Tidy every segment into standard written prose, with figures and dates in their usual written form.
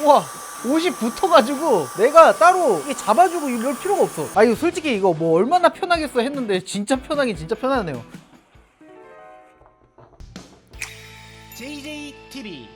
우와, 옷이 붙어가지고 내가 따로 이게 잡아주고 이럴 필요가 없어. 아, 이거 솔직히 이거 뭐 얼마나 편하겠어 했는데 진짜 편하긴 진짜 편하네요. JJTV.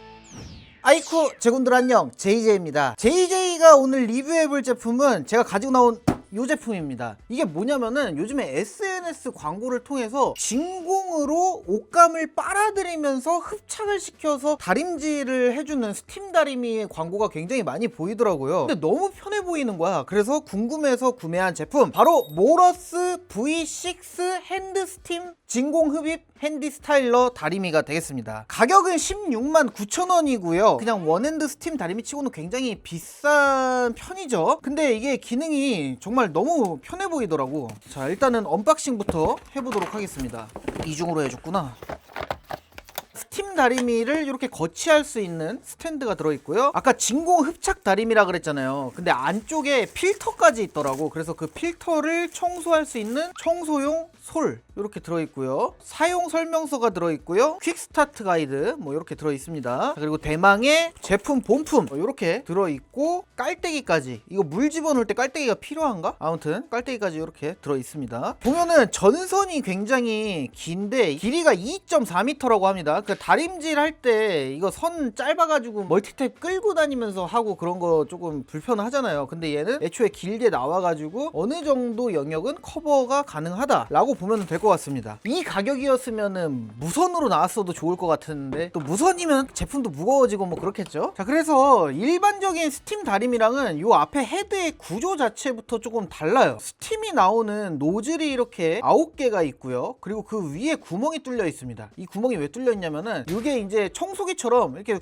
아이쿠 제군들 안녕, JJ입니다. JJ가 오늘 리뷰해볼 제품은 제가 가지고 나온 이 제품입니다. 이게 뭐냐면은 요즘에 SNS 광고를 통해서 진공으로 옷감을 빨아들이면서 흡착을 시켜서 다림질을 해주는 스팀 다리미의 광고가 굉장히 많이 보이더라고요. 근데 너무 편해 보이는 거야. 그래서 궁금해서 구매한 제품, 바로 모러스 V6 핸드 스팀 진공 흡입 핸디 스타일러 다리미가 되겠습니다. 가격은 16만 9천 원이고요. 그냥 원핸드 스팀 다리미 치고는 굉장히 비싼 편이죠. 근데 이게 기능이 정말 너무 편해 보이더라고. 자, 일단은 언박싱부터 해보도록 하겠습니다. 이중으로 해줬구나. 스팀 다리미를 이렇게 거치할 수 있는 스탠드가 들어있고요. 아까 진공 흡착 다리미라 그랬잖아요. 근데 안쪽에 필터까지 있더라고. 그래서 그 필터를 청소할 수 있는 청소용 솔 이렇게 들어있고요. 사용 설명서가 들어있고요. 퀵 스타트 가이드 뭐 이렇게 들어있습니다. 그리고 대망의 제품 본품 이렇게 들어있고, 깔때기까지. 이거 물 집어넣을 때 깔때기가 필요한가? 아무튼 깔때기까지 이렇게 들어있습니다. 보면은 전선이 굉장히 긴데 길이가 2.4m라고 합니다. 그 다림질 할 때 이거 선 짧아가지고 멀티탭 끌고 다니면서 하고 그런 거 조금 불편하잖아요. 근데 얘는 애초에 길게 나와가지고 어느 정도 영역은 커버가 가능하다 라고 보면 될 것 같습니다. 이 가격이었으면은 무선으로 나왔어도 좋을 것 같은데, 또 무선이면 제품도 무거워지고 뭐 그렇겠죠. 자, 그래서 일반적인 스팀 다림이랑은 요 앞에 헤드의 구조 자체부터 조금 달라요. 스팀이 나오는 노즐이 이렇게 9개가 있고요. 그리고 그 위에 구멍이 뚫려 있습니다. 이 구멍이 왜 뚫려 있냐면은 이게 이제 청소기처럼 이렇게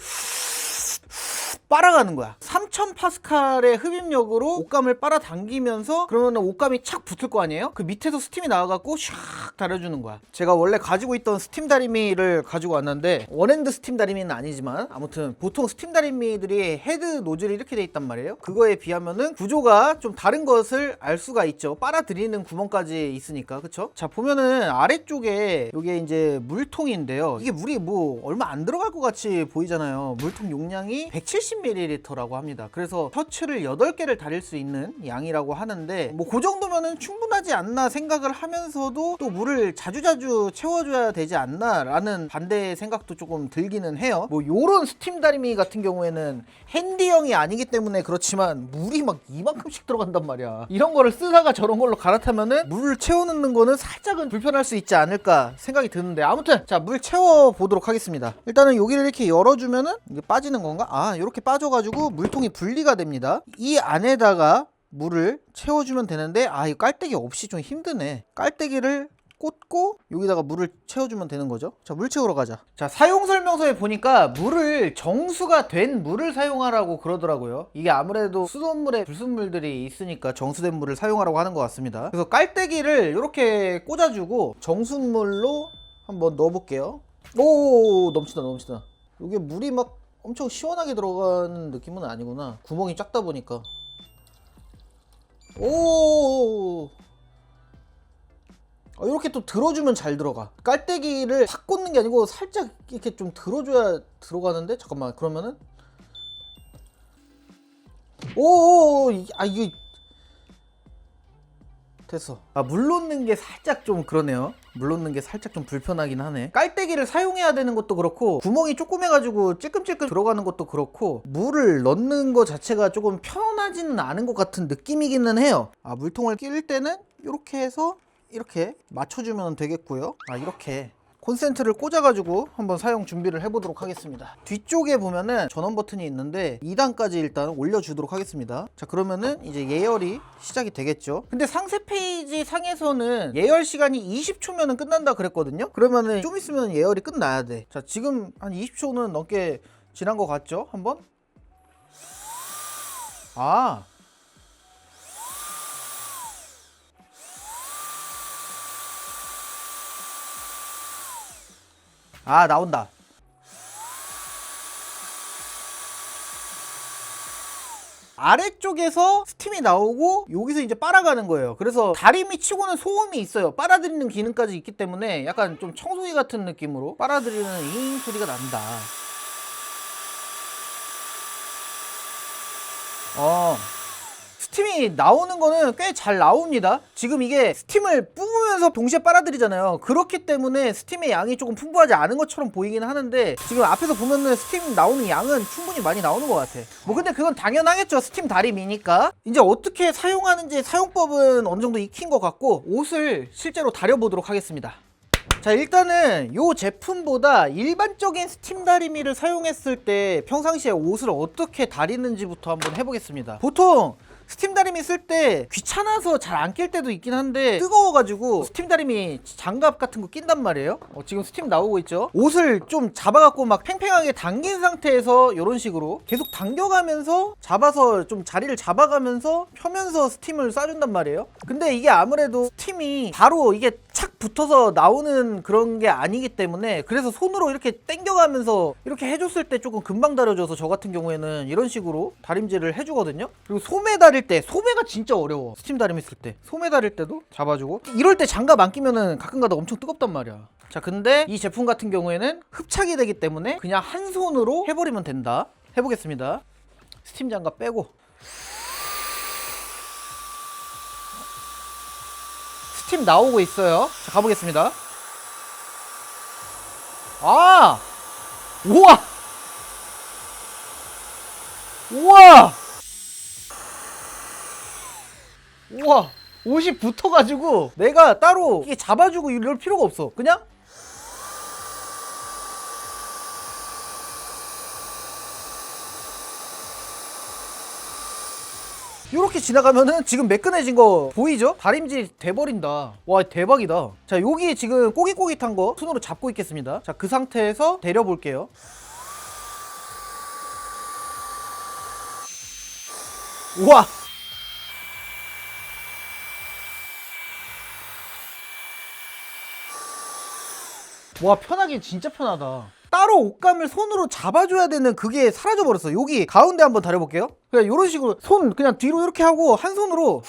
빨아가는 거야. 3000파스칼의 흡입력으로 옷감을 빨아당기면서, 그러면 옷감이 착 붙을 거 아니에요? 그 밑에서 스팀이 나와갖고 샥 달아주는 거야. 제가 원래 가지고 있던 스팀 다리미를 가지고 왔는데, 원핸드 스팀 다리미는 아니지만 아무튼 보통 스팀 다리미들이 헤드 노즐이 이렇게 돼 있단 말이에요. 그거에 비하면은 구조가 좀 다른 것을 알 수가 있죠. 빨아들이는 구멍까지 있으니까. 그쵸? 자, 보면은 아래쪽에 이게 이제 물통인데요. 이게 물이 뭐 얼마 안 들어갈 것 같이 보이잖아요. 물통 용량이 170ml라고 합니다. 그래서 셔츠를 8개를 다릴 수 있는 양이라고 하는데, 뭐 그 정도면은 충분하지 않나 생각을 하면서도 또 물을 자주자주 채워줘야 되지 않나 라는 반대의 생각도 조금 들기는 해요. 뭐 요런 스팀 다리미 같은 경우에는 핸디형이 아니기 때문에 그렇지만 물이 막 이만큼씩 들어간단 말이야. 이런 거를 쓰다가 저런 걸로 갈아타면은 물을 채워넣는 거는 살짝은 불편할 수 있지 않을까 생각이 드는데, 아무튼 자, 물 채워보도록 하겠습니다. 일단은 여기를 이렇게 열어주면은 이게 빠지는 건가? 아, 이렇게 빠져가지고 물통이 분리가 됩니다. 이 안에다가 물을 채워주면 되는데, 아, 이거 깔때기 없이 좀 힘드네. 깔때기를 꽂고 여기다가 물을 채워주면 되는 거죠. 자, 물 채우러 가자. 자, 사용 설명서에 보니까 물을 정수가 된 물을 사용하라고 그러더라고요. 이게 아무래도 수돗물에 불순물들이 있으니까 정수된 물을 사용하라고 하는 것 같습니다. 그래서 깔때기를 이렇게 꽂아주고 정수물로 한번 넣어볼게요. 오, 넘치다 넘치다. 이게 물이 막 엄청 시원하게 들어가는 느낌은 아니구나. 구멍이 작다 보니까. 오, 이렇게 또 들어주면 잘 들어가. 깔때기를 탁 꽂는 게 아니고 살짝 이렇게 좀 들어줘야 들어가는데, 잠깐만, 그러면은 오, 아, 이게 됐어. 아, 물 넣는 게 살짝 좀 그러네요. 물 넣는 게 살짝 좀 불편하긴 하네. 깔때기를 사용해야 되는 것도 그렇고, 구멍이 조그매가지고 찔끔찔끔 들어가는 것도 그렇고, 물을 넣는 거 자체가 조금 편하지는 않은 것 같은 느낌이기는 해요. 아, 물통을 끼울 때는 이렇게 해서 이렇게 맞춰주면 되겠고요. 아, 이렇게 콘센트를 꽂아가지고 한번 사용 준비를 해보도록 하겠습니다. 뒤쪽에 보면은 전원 버튼이 있는데 2단까지 일단 올려주도록 하겠습니다. 자, 그러면은 이제 예열이 시작이 되겠죠. 근데 상세 페이지 상에서는 예열 시간이 20초면은 끝난다 그랬거든요. 그러면은 좀 있으면 예열이 끝나야 돼. 자, 지금 한 20초는 넘게 지난 것 같죠? 한번? 나온다. 아래쪽에서 스팀이 나오고 여기서 이제 빨아가는 거예요. 그래서 다리미 치고는 소음이 있어요. 빨아들이는 기능까지 있기 때문에 약간 좀 청소기 같은 느낌으로 빨아들이는 잉 소리가 난다. 스팀이 나오는 거는 꽤 잘 나옵니다. 지금 이게 스팀을 뿜으면서 동시에 빨아들이잖아요. 그렇기 때문에 스팀의 양이 조금 풍부하지 않은 것처럼 보이긴 하는데 지금 앞에서 보면은 스팀 나오는 양은 충분히 많이 나오는 것 같아. 뭐 근데 그건 당연하겠죠. 스팀 다림이니까. 이제 어떻게 사용하는지 사용법은 어느 정도 익힌 것 같고 옷을 실제로 다려보도록 하겠습니다. 자, 일단은 이 제품보다 일반적인 스팀 다리미를 사용했을 때 평상시에 옷을 어떻게 다리는지부터 한번 해보겠습니다. 보통 스팀 다리미 쓸 때 귀찮아서 잘 안 낄 때도 있긴 한데 뜨거워가지고 스팀 다리미 장갑 같은 거 낀단 말이에요. 지금 스팀 나오고 있죠. 옷을 좀 잡아갖고 막 팽팽하게 당긴 상태에서 이런 식으로 계속 당겨가면서 잡아서 좀 자리를 잡아가면서 펴면서 스팀을 쏴준단 말이에요. 근데 이게 아무래도 스팀이 바로 이게 착 붙어서 나오는 그런 게 아니기 때문에 그래서 손으로 이렇게 당겨가면서 이렇게 해줬을 때 조금 금방 다려져서 저 같은 경우에는 이런 식으로 다림질을 해주거든요. 그리고 소매 다릴 때, 소매가 진짜 어려워. 스팀 다리미 쓸 때 소매 다릴 때도 잡아주고, 이럴 때 장갑 안 끼면은 가끔가다 엄청 뜨겁단 말이야. 자, 근데 이 제품 같은 경우에는 흡착이 되기 때문에 그냥 한 손으로 해버리면 된다. 해보겠습니다. 스팀 장갑 빼고 스팀 나오고 있어요. 자, 가보겠습니다. 아! 우와! 우와! 우와! 옷이 붙어가지고 내가 따로 이게 잡아주고 이럴 필요가 없어. 그냥 이렇게 지나가면은 지금 매끈해진 거 보이죠? 다림질 돼버린다. 와, 대박이다. 자, 여기 지금 꼬깃꼬깃한 거 손으로 잡고 있겠습니다. 자, 그 상태에서 데려볼게요. 우와! 와, 편하긴 진짜 편하다. 따로 옷감을 손으로 잡아줘야 되는 그게 사라져버렸어. 여기 가운데 한번 다려볼게요. 그냥 이런 식으로 손 그냥 뒤로 이렇게 하고 한 손으로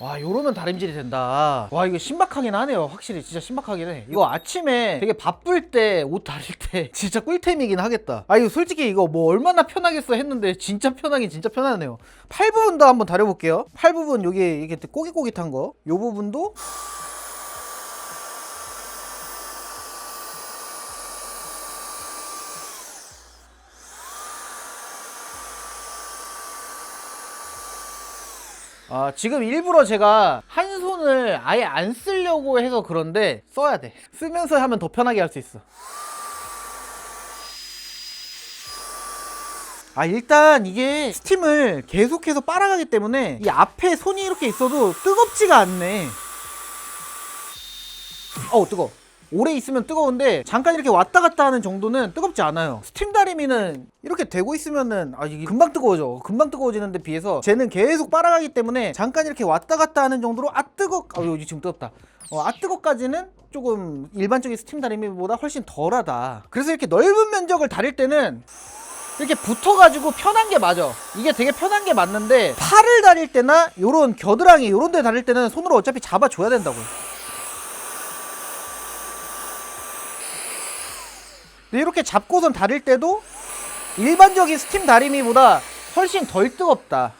와, 요러면 다림질이 된다. 와, 이거 신박하긴 하네요. 확실히 진짜 신박하긴 해. 이거 아침에 되게 바쁠 때 옷 다릴 때 진짜 꿀템이긴 하겠다. 아, 이거 솔직히 이거 뭐 얼마나 편하겠어 했는데 진짜 편하긴 진짜 편하네요. 팔 부분도 한번 다려볼게요. 팔 부분 여기 이게 꼬깃꼬깃한 거, 요 부분도 지금 일부러 제가 한 손을 아예 안 쓰려고 해서 그런데 써야 돼. 쓰면서 하면 더 편하게 할 수 있어. 일단 이게 스팀을 계속해서 빨아가기 때문에 이 앞에 손이 이렇게 있어도 뜨겁지가 않네. 뜨거워. 오래 있으면 뜨거운데 잠깐 이렇게 왔다 갔다 하는 정도는 뜨겁지 않아요. 스팀 다리미는 이렇게 되고 있으면은 이게 금방 뜨거워져. 금방 뜨거워지는데 비해서 쟤는 계속 빨아가기 때문에 잠깐 이렇게 왔다 갔다 하는 정도로 여기 지금 뜨겁다. 뜨겁까지는 조금 일반적인 스팀 다리미보다 훨씬 덜하다. 그래서 이렇게 넓은 면적을 다릴 때는 이렇게 붙어가지고 편한 게 맞아. 이게 되게 편한 게 맞는데 팔을 다릴 때나 요런 겨드랑이 요런 데 다릴 때는 손으로 어차피 잡아줘야 된다고요. 근데 이렇게 잡고선 다릴 때도 일반적인 스팀 다리미보다 훨씬 덜 뜨겁다.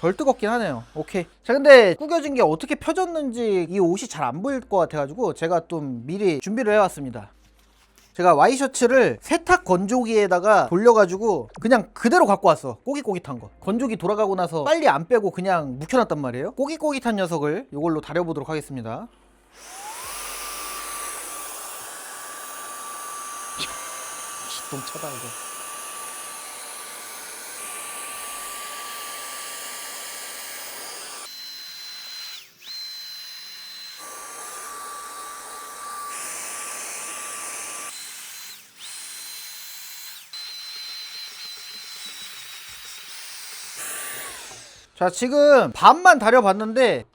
덜 뜨겁긴 하네요. 오케이. 자, 근데 구겨진 게 어떻게 펴졌는지 이 옷이 잘 안 보일 것 같아가지고 제가 좀 미리 준비를 해왔습니다. 제가 와이셔츠를 세탁 건조기에다가 돌려가지고 그냥 그대로 갖고 왔어. 꼬깃꼬깃한 거. 건조기 돌아가고 나서 빨리 안 빼고 그냥 묵혀놨단 말이에요. 꼬깃꼬깃한 녀석을 이걸로 다려보도록 하겠습니다. 기똥차다 이거. 자, 지금 반만 다려봤는데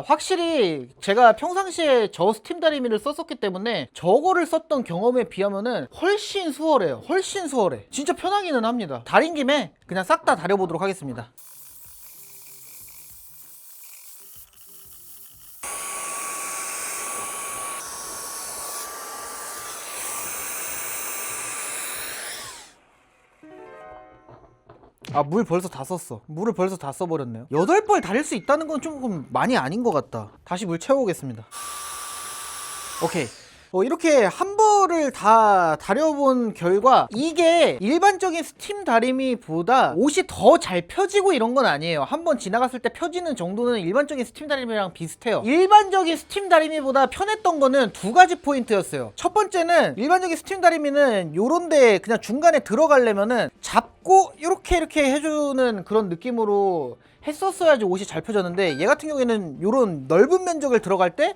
확실히 제가 평상시에 저 스팀 다리미를 썼었기 때문에 저거를 썼던 경험에 비하면은 훨씬 수월해요. 훨씬 수월해. 진짜 편하기는 합니다. 다린 김에 그냥 싹 다 다려보도록 하겠습니다. 아, 물 벌써 다 썼어. 물을 벌써 다 써버렸네요. 8벌 달릴 수 있다는 건 조금 많이 아닌 것 같다. 다시 물 채워오겠습니다. 오케이. 이렇게 한 벌을 다 다려본 결과 이게 일반적인 스팀 다리미보다 옷이 더 잘 펴지고 이런 건 아니에요. 한 번 지나갔을 때 펴지는 정도는 일반적인 스팀 다리미랑 비슷해요. 일반적인 스팀 다리미보다 편했던 거는 두 가지 포인트였어요. 첫 번째는 일반적인 스팀 다리미는 요런데 그냥 중간에 들어가려면은 잡고 이렇게 해주는 그런 느낌으로 했었어야지 옷이 잘 펴졌는데, 얘 같은 경우에는 요런 넓은 면적을 들어갈 때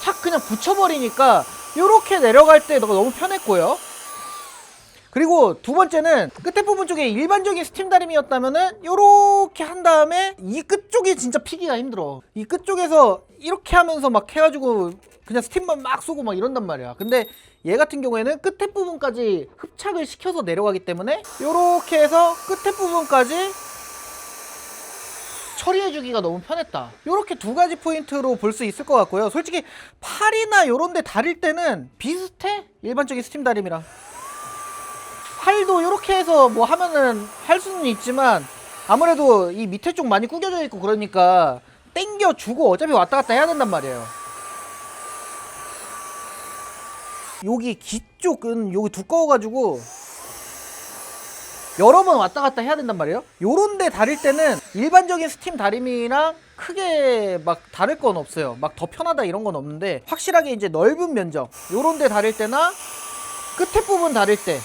착 그냥 붙여버리니까 요렇게 내려갈 때 너무 편했고요. 그리고 두 번째는 끝에 부분 쪽에 일반적인 스팀 다리미였다면은 요렇게 한 다음에 이 끝쪽이 진짜 피기가 힘들어. 이 끝쪽에서 이렇게 하면서 막 해가지고 그냥 스팀만 막 쏘고 막 이런단 말이야. 근데 얘 같은 경우에는 끝에 부분까지 흡착을 시켜서 내려가기 때문에 요렇게 해서 끝에 부분까지 처리해주기가 너무 편했다. 이렇게 두 가지 포인트로 볼 수 있을 것 같고요. 솔직히 팔이나 요런데 다릴 때는 비슷해. 일반적인 스팀 다림이랑 팔도 이렇게 해서 뭐 하면은 할 수는 있지만 아무래도 이 밑에 쪽 많이 구겨져 있고 그러니까 땡겨주고 어차피 왔다 갔다 해야 된단 말이에요. 여기 귀 쪽은 여기 두꺼워가지고 여러 번 왔다 갔다 해야 된단 말이에요. 요런데 다릴 때는 일반적인 스팀 다리미랑 크게 막 다를 건 없어요. 막 더 편하다 이런 건 없는데, 확실하게 이제 넓은 면적 요런데 다릴 때나 끝에 부분 다릴 때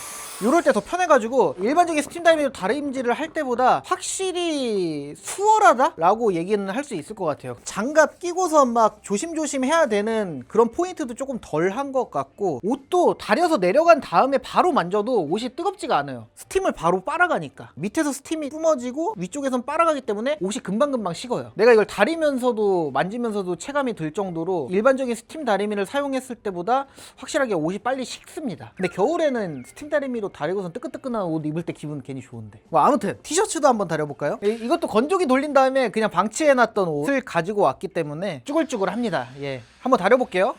요럴 때 더 편해가지고 일반적인 스팀 다리미로 다림질을 할 때보다 확실히 수월하다? 라고 얘기는 할 수 있을 것 같아요. 장갑 끼고서 막 조심조심 해야 되는 그런 포인트도 조금 덜 한 것 같고, 옷도 다려서 내려간 다음에 바로 만져도 옷이 뜨겁지가 않아요. 스팀을 바로 빨아가니까. 밑에서 스팀이 뿜어지고 위쪽에선 빨아가기 때문에 옷이 금방금방 식어요. 내가 이걸 다리면서도 만지면서도 체감이 들 정도로 일반적인 스팀 다리미를 사용했을 때보다 확실하게 옷이 빨리 식습니다. 근데 겨울에는 스팀 다리미로 다리고선 뜨끈뜨끈한 옷 입을 때 기분 괜히 좋은데. 뭐 아무튼 티셔츠도 한번 다려볼까요? 이것도 건조기 돌린 다음에 그냥 방치해놨던 옷을 가지고 왔기 때문에 쭈글쭈글합니다. 예, 한번 다려볼게요.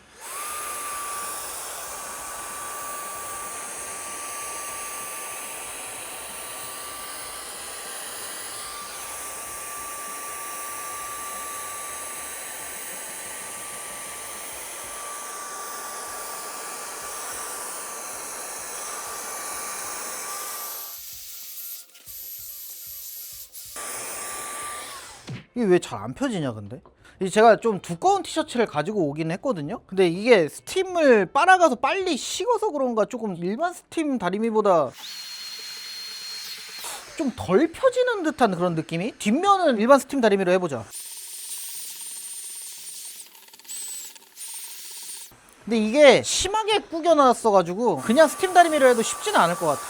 이게 왜 잘 안 펴지냐 근데? 제가 좀 두꺼운 티셔츠를 가지고 오긴 했거든요. 근데 이게 스팀을 빨아가서 빨리 식어서 그런가 조금 일반 스팀 다리미보다 좀 덜 펴지는 듯한 그런 느낌이? 뒷면은 일반 스팀 다리미로 해보자. 근데 이게 심하게 구겨놨어가지고 그냥 스팀 다리미로 해도 쉽지는 않을 것 같아.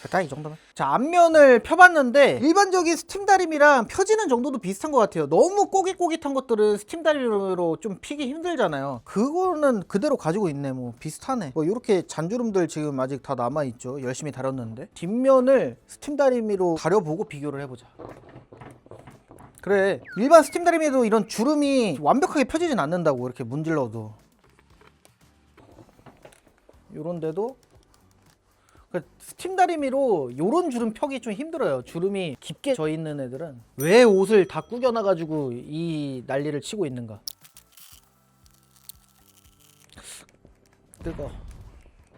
다 이 정도면. 자, 앞면을 펴봤는데 일반적인 스팀 다림이랑 펴지는 정도도 비슷한 것 같아요. 너무 꼬깃꼬깃한 것들은 스팀 다림으로 좀 피기 힘들잖아요. 그거는 그대로 가지고 있네. 뭐 비슷하네. 뭐 이렇게 잔주름들 지금 아직 다 남아있죠. 열심히 다렸는데. 뒷면을 스팀 다리미로 다려보고 비교를 해보자. 그래, 일반 스팀 다리미도 이런 주름이 완벽하게 펴지진 않는다고. 이렇게 문질러도 요런데도 스팀 다리미로 요런 주름 펴기 좀 힘들어요. 주름이 깊게 져 있는 애들은. 왜 옷을 다 구겨놔가지고 이 난리를 치고 있는가. 뜨거.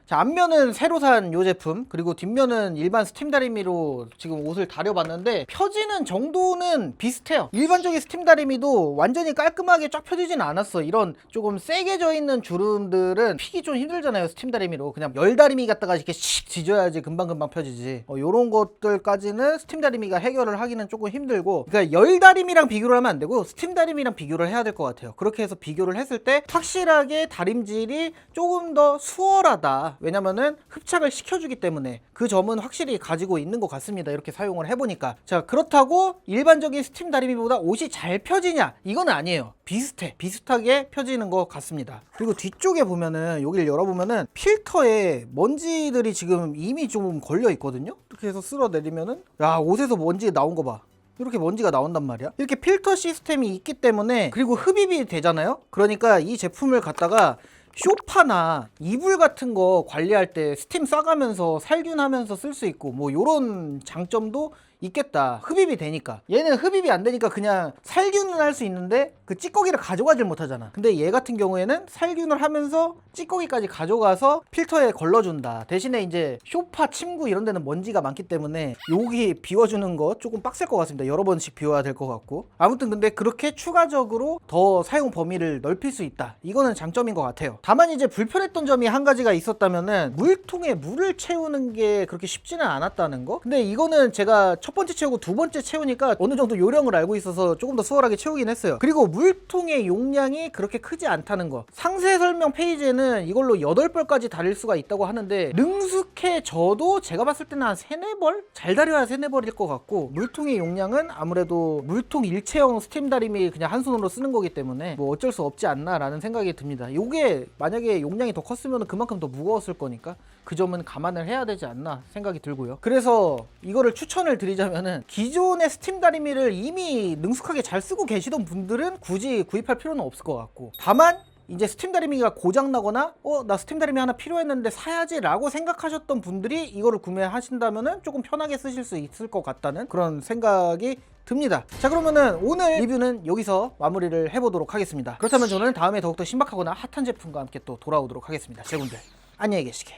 자, 앞면은 새로 산 요 제품, 그리고 뒷면은 일반 스팀 다리미로 지금 옷을 다려봤는데 펴지는 정도는 비슷해요. 일반적인 스팀 다리미도 완전히 깔끔하게 쫙 펴지진 않았어. 이런 조금 세게 져 있는 주름들은 피기 좀 힘들잖아요. 스팀 다리미로 그냥 열 다리미 갖다가 이렇게 씩 지져야지 금방금방 펴지지. 요런 것들까지는 스팀 다리미가 해결을 하기는 조금 힘들고, 그러니까 열 다리미랑 비교를 하면 안 되고 스팀 다리미랑 비교를 해야 될 것 같아요. 그렇게 해서 비교를 했을 때 확실하게 다림질이 조금 더 수월하다. 왜냐면은 흡착을 시켜주기 때문에 그 점은 확실히 가지고 있는 것 같습니다. 이렇게 사용을 해보니까. 자, 그렇다고 일반적인 스팀 다리미보다 옷이 잘 펴지냐? 이건 아니에요. 비슷하게 펴지는 것 같습니다. 그리고 뒤쪽에 보면은, 여기를 열어보면은 필터에 먼지들이 지금 이미 좀 걸려 있거든요. 이렇게 해서 쓸어내리면은, 야, 옷에서 먼지 나온 거 봐. 이렇게 먼지가 나온단 말이야. 이렇게 필터 시스템이 있기 때문에, 그리고 흡입이 되잖아요. 그러니까 이 제품을 갖다가 쇼파나 이불 같은 거 관리할 때 스팀 쏴가면서 살균하면서 쓸 수 있고 뭐 요런 장점도 있겠다. 흡입이 되니까. 얘는 흡입이 안 되니까 그냥 살균은 할 수 있는데 그 찌꺼기를 가져가질 못하잖아. 근데 얘 같은 경우에는 살균을 하면서 찌꺼기까지 가져가서 필터에 걸러준다. 대신에 이제 쇼파, 침구 이런 데는 먼지가 많기 때문에 여기 비워주는 거 조금 빡셀 것 같습니다. 여러 번씩 비워야 될 것 같고. 아무튼 근데 그렇게 추가적으로 더 사용 범위를 넓힐 수 있다. 이거는 장점인 것 같아요. 다만 이제 불편했던 점이 한 가지가 있었다면은 물통에 물을 채우는 게 그렇게 쉽지는 않았다는 거. 근데 이거는 제가 첫 번째 채우고 두 번째 채우니까 어느 정도 요령을 알고 있어서 조금 더 수월하게 채우긴 했어요. 그리고 물통의 용량이 그렇게 크지 않다는 거. 상세 설명 페이지에는 이걸로 8벌까지 달릴 수가 있다고 하는데 능숙해져도 제가 봤을 때는 한 3-4벌? 잘 다려야 3-4벌일 것 같고 물통의 용량은 아무래도 물통 일체형 스팀 다리미 그냥 한 손으로 쓰는 거기 때문에 뭐 어쩔 수 없지 않나 라는 생각이 듭니다. 요게 만약에 용량이 더 컸으면 그만큼 더 무거웠을 거니까 그 점은 감안을 해야 되지 않나 생각이 들고요. 그래서 이거를 추천을 드리자면은 기존의 스팀 다리미를 이미 능숙하게 잘 쓰고 계시던 분들은 굳이 구입할 필요는 없을 것 같고, 다만 이제 스팀 다리미가 고장나거나 나 스팀 다리미 하나 필요했는데 사야지 라고 생각하셨던 분들이 이거를 구매하신다면은 조금 편하게 쓰실 수 있을 것 같다는 그런 생각이 듭니다. 자, 그러면은 오늘 리뷰는 여기서 마무리를 해보도록 하겠습니다. 그렇다면 저는 다음에 더욱더 신박하거나 핫한 제품과 함께 또 돌아오도록 하겠습니다. 제분들 안녕히 계시게.